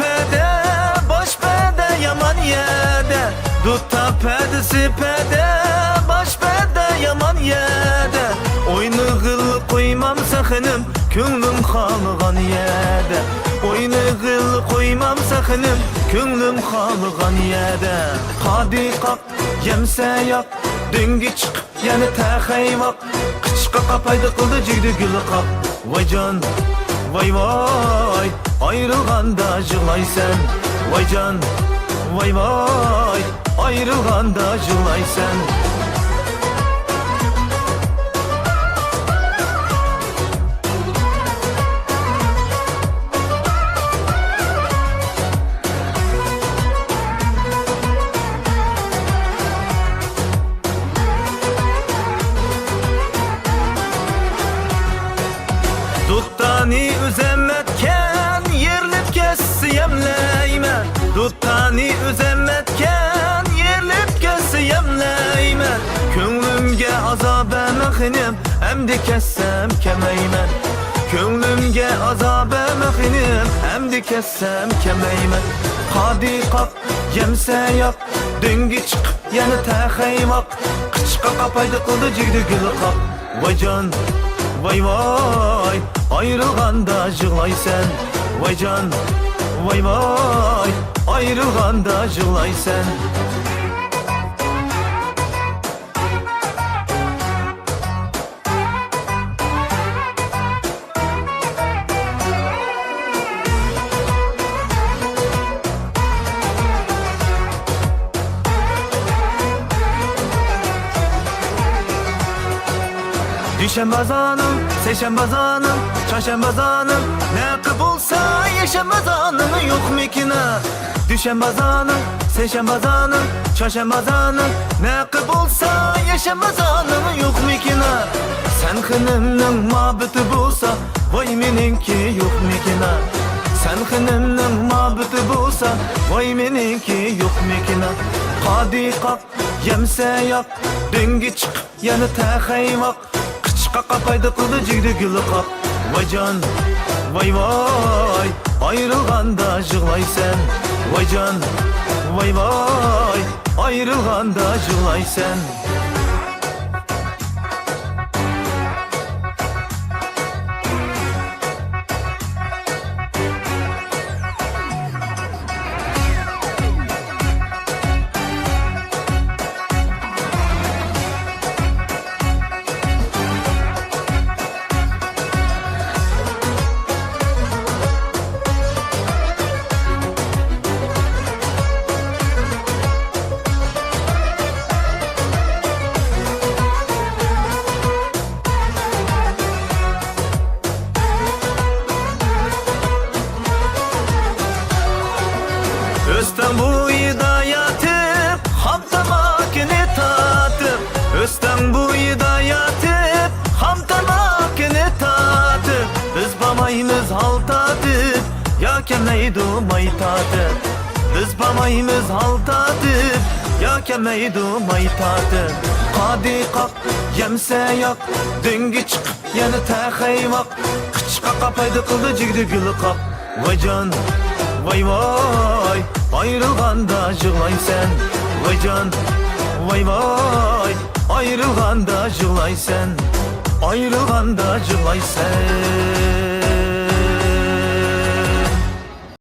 sipede, baş pede yaman yede. Dutta pede sipede, baş pede yaman yede. Oyunu gıl koymam sakınım, könlüm kalgan yede. Oyunu gıl koymam sakınım, könlüm kalgan yede. Hadi kalk, yemse yak, düngi çık, yani təxəy vaq. Qıçqa qapaydı qıldı cigdi gülü qap. Vay can, vay vay, ayrılğanda jılaysan. Vay can, vay vay, ayrılğanda jılaysan. Duttani üzemetken yerlip kessiyemleymen. Duttani üzemetken yerlip kessiyemleymen. Könlümge azab emexinim, emdi kessem kemeymen. Könlümge azab emexinim, emdi kessem kemeymen. Hadi kalk, yemse yak, düngi çık, yani təxəy vaq. Qıçqa qapaydı qıldı cigdi gülü qap. Vay can, vay vay, ayrılğanda jılaysan. Vay can, vay vay, ayrılğanda jılaysan. Düşenbazanım, seçenbazanım, çarşembazanım. Ne kıbulsa yaşambazanım yok mikina. Düşenbazanım, seçenbazanım, çarşembazanım. Ne kıbulsa yaşambazanım yok mikina. Sen xınımның mabıtı bulsa, vay meninki yok mikina. Sen xınımның mabıtı bulsa, vay meninki yok mikina. Hadi kalk, yemse yak, düngi çık, yani təxəy vaq. Qıçqa qapaydı qıldı cigdi gülü qap. Vay can, vay vay, ayrılğanda jılaysan. Vay can, vay vay, ayrılğanda jılaysan. Östem bu hidayatıp, hamtamakini tatıp. Östem bu hidayatıp, hamtamakini tatıp. Biz bamayımız haltatıp, ya kemeydu maytatıp. Biz bamayımız haltatıp, ya kemeydu maytatıp. Hadi kalk, yemse yak, düngi çık, yani təxəy vaq. Qıçqa qapaydı qıldı cigdi gülü qap. Vay can, vay vay, ayrılğanda jılaysan. Vay can, vay vay, ayrılğanda jılaysan. Ayrılğanda jılaysan.